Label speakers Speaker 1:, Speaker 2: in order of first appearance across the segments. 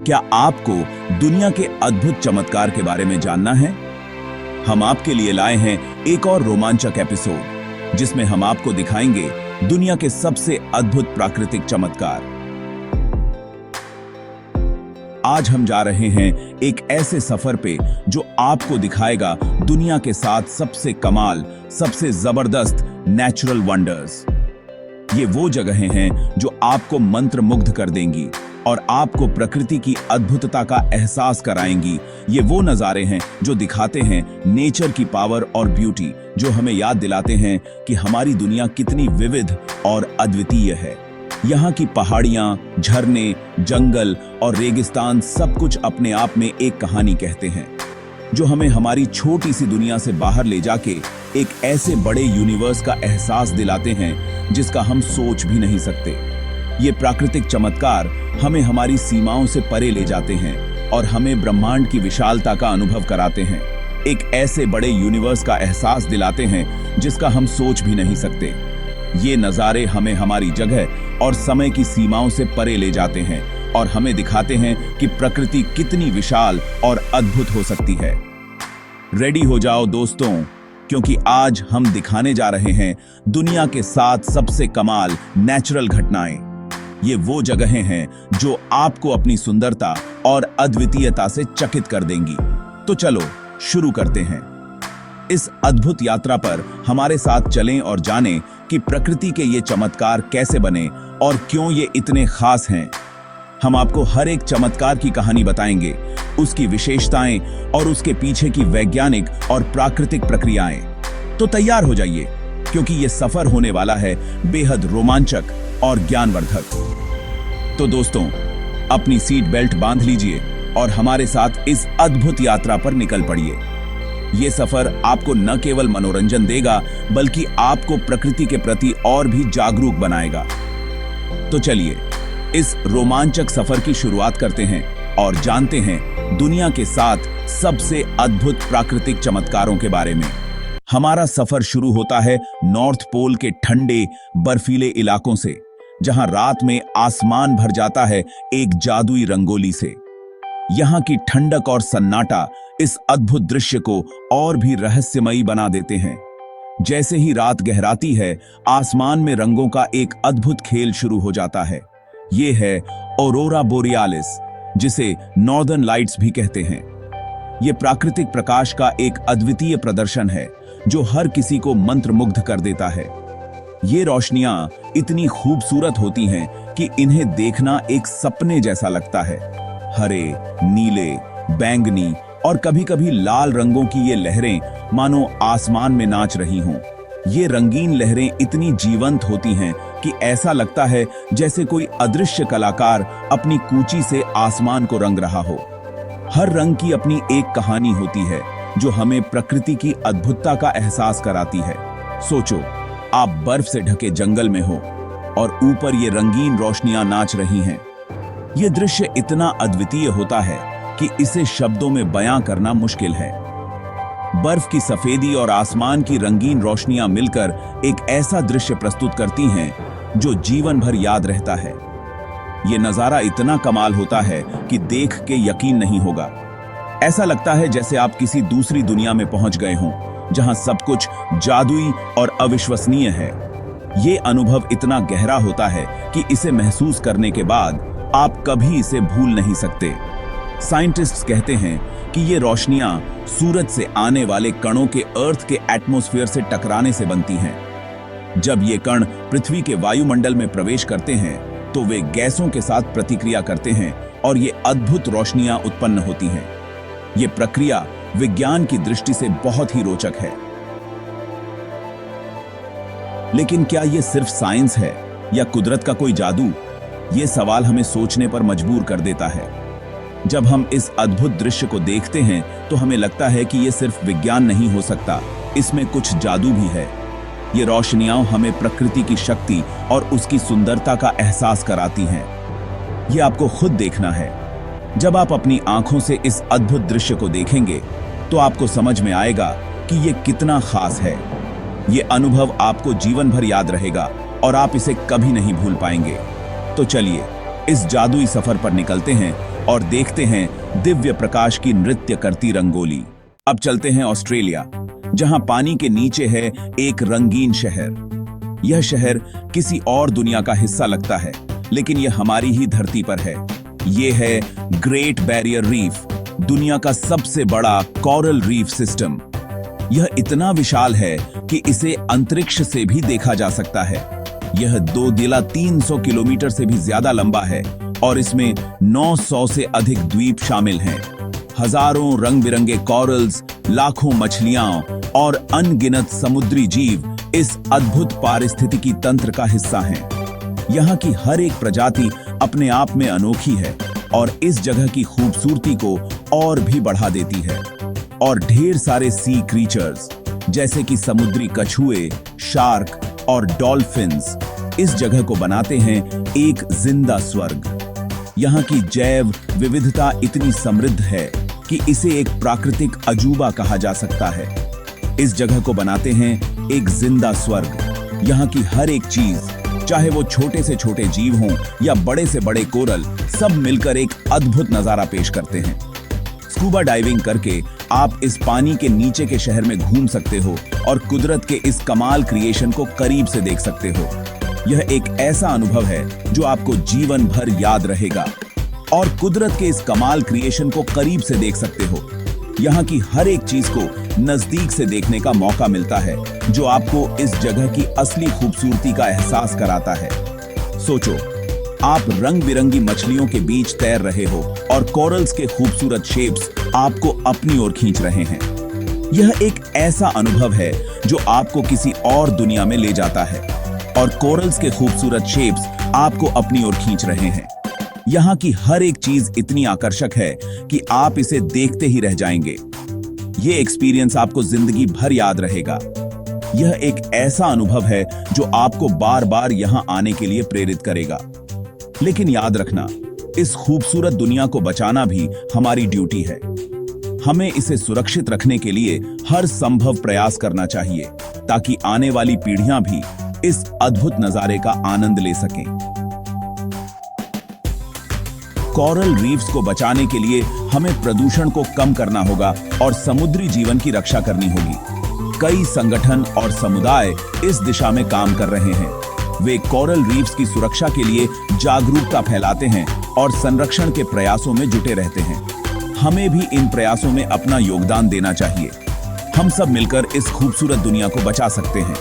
Speaker 1: क्या आपको दुनिया के अद्भुत चमत्कार के बारे में जानना है? हम आपके लिए लाए हैं एक और रोमांचक एपिसोड, जिसमें हम आपको दिखाएंगे दुनिया के सबसे अद्भुत प्राकृतिक चमत्कार। आज हम जा रहे हैं एक ऐसे सफर पे जो आपको दिखाएगा दुनिया के 7 सबसे कमाल, सबसे जबरदस्त नेचुरल वंडर्स। ये वो जगहें हैं जो आपको मंत्रमुग्ध कर देंगी और आपको प्रकृति की अद्भुतता का एहसास कराएंगी। ये वो नज़ारे हैं जो दिखाते हैं नेचर की पावर और ब्यूटी, जो हमें याद दिलाते हैं कि हमारी दुनिया कितनी विविध और अद्वितीय है। यहाँ की पहाड़ियाँ, झरने, जंगल और रेगिस्तान सब कुछ अपने आप में एक कहानी कहते हैं, जो हमें हमारी छोटी सी दुनिया से बाहर ले जाके एक ऐसे बड़े यूनिवर्स का एहसास दिलाते हैं जिसका हम सोच भी नहीं सकते। ये प्राकृतिक चमत्कार हमें हमारी सीमाओं से परे ले जाते हैं और हमें ब्रह्मांड की विशालता का अनुभव कराते हैं। एक ऐसे बड़े यूनिवर्स का एहसास दिलाते हैं जिसका हम सोच भी नहीं सकते। ये नज़ारे हमें हमारी जगह और समय की सीमाओं से परे ले जाते हैं और हमें दिखाते हैं कि प्रकृति कितनी विशाल और अद्भुत हो सकती है। रेडी हो जाओ दोस्तों, क्योंकि आज हम दिखाने जा रहे हैं दुनिया के 7 सबसे कमाल नेचुरल घटनाएं। ये वो जगहें हैं जो आपको अपनी सुंदरता और अद्वितीयता से चकित कर देंगी। तो चलो शुरू करते हैं। इस अद्भुत यात्रा पर हमारे साथ चलें और जानें कि प्रकृति के ये चमत्कार कैसे बने और क्यों ये इतने खास हैं। हम आपको हर एक चमत्कार की कहानी बताएंगे, उसकी विशेषताएं और उसके पीछे की वैज्ञानिक और प्राकृतिक प्रक्रियाएं। तो तैयार हो जाइए, क्योंकि ये सफर होने वाला है बेहद रोमांचक और ज्ञानवर्धक। तो दोस्तों, अपनी सीट बेल्ट बांध लीजिए और हमारे साथ इस अद्भुत यात्रा पर निकल पड़िए। ये सफर आपको न केवल मनोरंजन देगा, बल्कि आपको प्रकृति के प्रति और भी जागरूक बनाएगा। तो चलिए इस रोमांचक सफर की शुरुआत करते हैं और जानते हैं दुनिया के 7 सबसे अद्भुत प्राकृतिक चमत्कारों के बारे में। हमारा सफर शुरू होता है नॉर्थ पोल के ठंडे बर्फीले इलाकों से, जहां रात में आसमान भर जाता है एक जादुई रंगोली से। यहाँ की ठंडक और सन्नाटा इस अद्भुत दृश्य को और भी रहस्यमयी बना देते हैं। जैसे ही रात गहराती है, आसमान में रंगों का एक अद्भुत खेल शुरू हो जाता है। ये है ऑरोरा बोरियालिस, जिसे नॉर्दर्न लाइट्स भी कहते हैं। ये प्राकृतिक प्रकाश का एक अद्वितीय प्रदर्शन है जो हर किसी को मंत्रमुग्ध कर देता है। ये रोशनियां इतनी खूबसूरत होती हैं कि इन्हें देखना एक सपने जैसा लगता है। हरे, नीले, बैंगनी और कभी-कभी लाल रंगों की ये लहरें मानो आसमान में नाच रही हों। ये रंगीन लहरें इतनी जीवंत होती हैं कि ऐसा लगता है जैसे कोई अदृश्य कलाकार अपनी कूंची से आसमान को रंग रहा हो। हर रंग की अपनी एक कहानी होती है जो हमें प्रकृति की अद्भुतता का एहसास कराती है। सोचो, आप बर्फ से ढके जंगल में हो और ऊपर ये रंगीन रोशनियां नाच रही हैं। ये दृश्य इतना अद्वितीय होता है कि इसे शब्दों में बयां करना मुश्किल है। बर्फ की सफेदी और आसमान की रंगीन रोशनियां मिलकर एक ऐसा दृश्य प्रस्तुत करती हैं जो जीवन भर याद रहता है। ये नजारा इतना कमाल होता है कि देख के यकीन नहीं होगा। ऐसा लगता है जैसे आप किसी दूसरी दुनिया में पहुंच गए हों, जहां सब कुछ जादुई और अविश्वसनीय है। ये अनुभव इतना गहरा होता है कि इसे महसूस करने के बाद आप कभी इसे भूल नहीं सकते। साइंटिस्ट्स कहते हैं कि ये रोशनियां सूरज से आने वाले कणों के अर्थ के एटमॉस्फेयर से टकराने से बनती हैं। जब ये कण पृथ्वी के वायुमंडल में प्रवेश करते हैं, तो वे गैसों के साथ प्रतिक्रिया करते हैं और ये अद्भुत रोशनियां उत्पन्न होती हैं। ये प्रक्रिया विज्ञान की दृष्टि से बहुत ही रोचक है। लेकिन क्या ये सिर्फ साइंस है या कुदरत का कोई जादू? ये सवाल हमें सोचने पर मजबूर कर देता है। जब हम इस अद्भुत दृश्य को देखते हैं तो हमें लगता है कि ये सिर्फ विज्ञान नहीं हो सकता, इसमें कुछ जादू भी है। ये रोशनियां हमें प्रकृति की शक्ति और उसकी सुंदरता का एहसास कराती हैं। ये आपको खुद देखना है। जब आप अपनी आंखों से इस अद्भुत दृश्य को देखेंगे तो आपको समझ में आएगा कि ये कितना खास है। ये अनुभव आपको जीवन भर याद रहेगा और आप इसे कभी नहीं भूल पाएंगे। तो चलिए इस जादुई सफर पर निकलते हैं और देखते हैं दिव्य प्रकाश की नृत्य करती रंगोली। अब चलते हैं ऑस्ट्रेलिया, जहां पानी के नीचे है एक रंगीन शहर। यह शहर किसी और दुनिया का हिस्सा लगता है, लेकिन यह हमारी ही धरती पर है। यह है ग्रेट बैरियर रीफ, दुनिया का सबसे बड़ा कोरल रीफ सिस्टम। यह इतना विशाल है कि इसे अंतरिक्ष से भी देखा जा सकता है। यह 300 किलोमीटर से भी ज्यादा लंबा है और इसमें 900 से अधिक द्वीप शामिल हैं। हजारों रंग बिरंगे कॉरल्स, लाखों मछलियां और अनगिनत समुद्री जीव इस अद्भुत पारिस्थितिकी तंत्र का हिस्सा हैं। यहाँ की हर एक प्रजाति अपने आप में अनोखी है और इस जगह की खूबसूरती को और भी बढ़ा देती है। और ढेर सारे सी क्रीचर्स जैसे कि समुद्री कछुए, शार्क और डॉल्फिन्स इस जगह को बनाते हैं एक जिंदा स्वर्ग। यहाँ की जैव विविधता इतनी समृद्ध है कि इसे एक प्राकृतिक अजूबा कहा जा सकता है। इस जगह को बनाते हैं एक जिंदा स्वर्ग। यहाँ की हर एक चीज, चाहे वो छोटे से छोटे जीव हों या बड़े से बड़े कोरल, सब मिलकर एक अद्भुत नजारा पेश करते हैं। स्कूबा डाइविंग करके आप इस पानी के नीचे के शहर में घूम सकते हो और कुदरत के इस कमाल क्रिएशन को करीब से देख सकते हो। यह एक ऐसा अनुभव है जो आपको जीवन भर याद रहेगा। और कुदरत के इस कमाल क्रिएशन को करीब से देख सकते हो। यहाँ की हर एक चीज को नजदीक से देखने का मौका मिलता है, जो आपको इस जगह की असली खूबसूरती का एहसास कराता है। सोचो, आप रंग बिरंगी मछलियों के बीच तैर रहे हो और कोरल्स के खूबसूरत शेप्स आपको अपनी ओर खींच रहे हैं। यह एक ऐसा अनुभव है जो आपको किसी और दुनिया में ले जाता है और कोरल्स के खूबसूरत शेप्स आपको अपनी ओर खींच रहे हैं। यहाँ की हर एक चीज इतनी आकर्षक है कि आप इसे देखते ही रह जाएंगे। ये एक्सपीरियंस आपको जिंदगी भर याद रहेगा। यह एक ऐसा अनुभव है जो आपको बार बार यहाँ आने के लिए प्रेरित करेगा। लेकिन याद रखना, इस खूबसूरत दुनिया को बचाना भी हमारी ड्यूटी है। हमें इसे सुरक्षित रखने के लिए हर संभव प्रयास करना चाहिए, ताकि आने वाली पीढ़ियां भी इस अद्भुत नजारे का आनंद ले सकें। कोरल रीफ्स को बचाने के लिए हमें प्रदूषण को कम करना होगा और समुद्री जीवन की रक्षा करनी होगी। कई संगठन और समुदाय इस दिशा में काम कर रहे हैं। वे कोरल रीफ्स की सुरक्षा के लिए जागरूकता फैलाते हैं और संरक्षण के प्रयासों में जुटे रहते हैं। हमें भी इन प्रयासों में अपना योगदान देना चाहिए। हम सब मिलकर इस खूबसूरत दुनिया को बचा सकते हैं।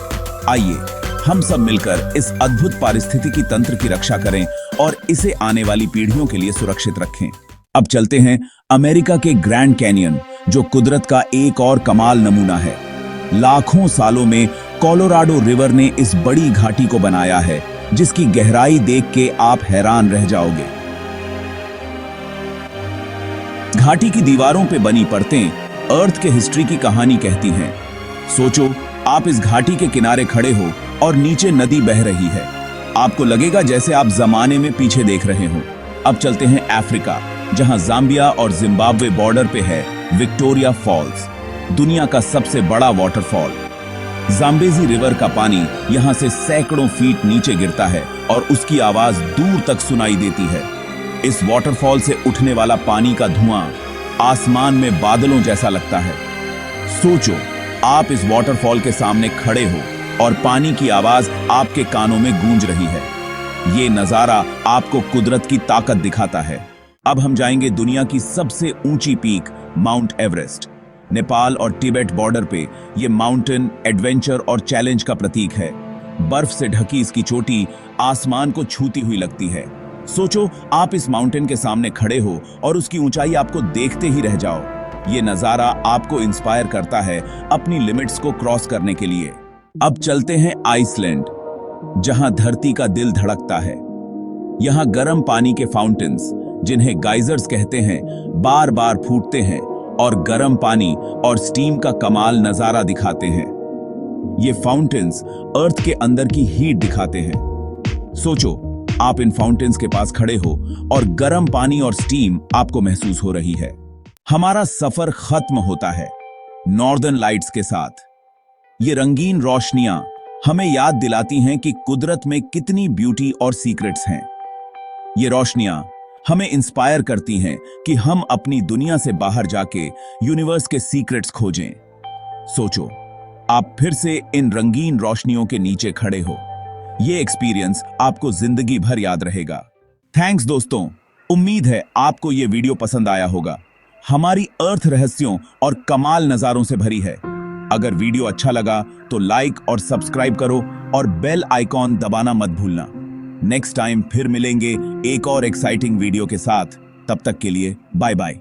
Speaker 1: आइए हम सब मिलकर इस अद्भुत पारिस्थितिकी तंत्र की रक्षा करें और इसे आने वाली पीढ़ियों के लिए सुरक्षित रखें। अब चलते हैं अमेरिका के ग्रैंड कैनियन, जो कुदरत का एक और कमाल नमूना है। लाखों सालों में कोलोराडो रिवर ने इस बड़ी घाटी को बनाया है, जिसकी गहराई देख के आप हैरान रह जाओगे। घाटी की दीवारों पे बनी परतें अर्थ के हिस्ट्री की कहानी कहती हैं। सोचो, आप इस घाटी के किनारे खड़े हो और नीचे नदी बह रही है। आपको लगेगा जैसे आप जमाने में पीछे देख रहे हो। अब चलते हैं अफ्रीका, जहां जाम्बिया और जिम्बाब्वे बॉर्डर पे है विक्टोरिया फॉल्स, दुनिया का सबसे बड़ा वाटरफॉल। जाम्बेजी रिवर का पानी यहां से सैकड़ों फीट नीचे गिरता है और उसकी आवाज दूर तक सुनाई देती है। इस वाटरफॉल से उठने वाला पानी का धुआं आसमान में बादलों जैसा लगता है। सोचो, आप इस वाटरफॉल के सामने खड़े हो और पानी की आवाज आपके कानों में गूंज रही है। ये नजारा आपको कुदरत की ताकत दिखाता है। अब हम जाएंगे दुनिया की सबसे ऊंची पीक माउंट एवरेस्ट। नेपाल और तिब्बत बॉर्डर पे ये माउंटेन एडवेंचर और चैलेंज का प्रतीक है। बर्फ से ढकी इसकी चोटी आसमान को छूती हुई लगती है। सोचो, आप इस माउंटेन के सामने खड़े हो और उसकी ऊंचाई आपको देखते ही रह जाओ। ये नजारा आपको इंस्पायर करता है अपनी लिमिट्स को क्रॉस करने के लिए। अब चलते हैं आइसलैंड, जहां धरती का दिल धड़कता है। यहां गर्म पानी के फाउंटेन्स, जिन्हें गाइजर्स कहते हैं, बार बार फूटते हैं और गर्म पानी और स्टीम का कमाल नजारा दिखाते हैं। ये फाउंटेन्स अर्थ के अंदर की हीट दिखाते हैं। सोचो, आप इन फाउंटेन्स के पास खड़े हो और गर्म पानी और स्टीम आपको महसूस हो रही है। हमारा सफर खत्म होता है नॉर्दर्न लाइट्स के साथ। ये रंगीन रोशनियां हमें याद दिलाती हैं कि कुदरत में कितनी ब्यूटी और सीक्रेट्स हैं। ये रोशनियां हमें इंस्पायर करती हैं कि हम अपनी दुनिया से बाहर जाके यूनिवर्स के सीक्रेट्स खोजें। सोचो, आप फिर से इन रंगीन रोशनियों के नीचे खड़े हो। ये एक्सपीरियंस आपको जिंदगी भर याद रहेगा। थैंक्स दोस्तों, उम्मीद है आपको ये वीडियो पसंद आया होगा। हमारी अर्थ रहस्यों और कमाल नजारों से भरी है। अगर वीडियो अच्छा लगा तो लाइक और सब्सक्राइब करो और बेल आइकॉन दबाना मत भूलना। नेक्स्ट टाइम फिर मिलेंगे एक और एक्साइटिंग वीडियो के साथ। तब तक के लिए बाय बाय।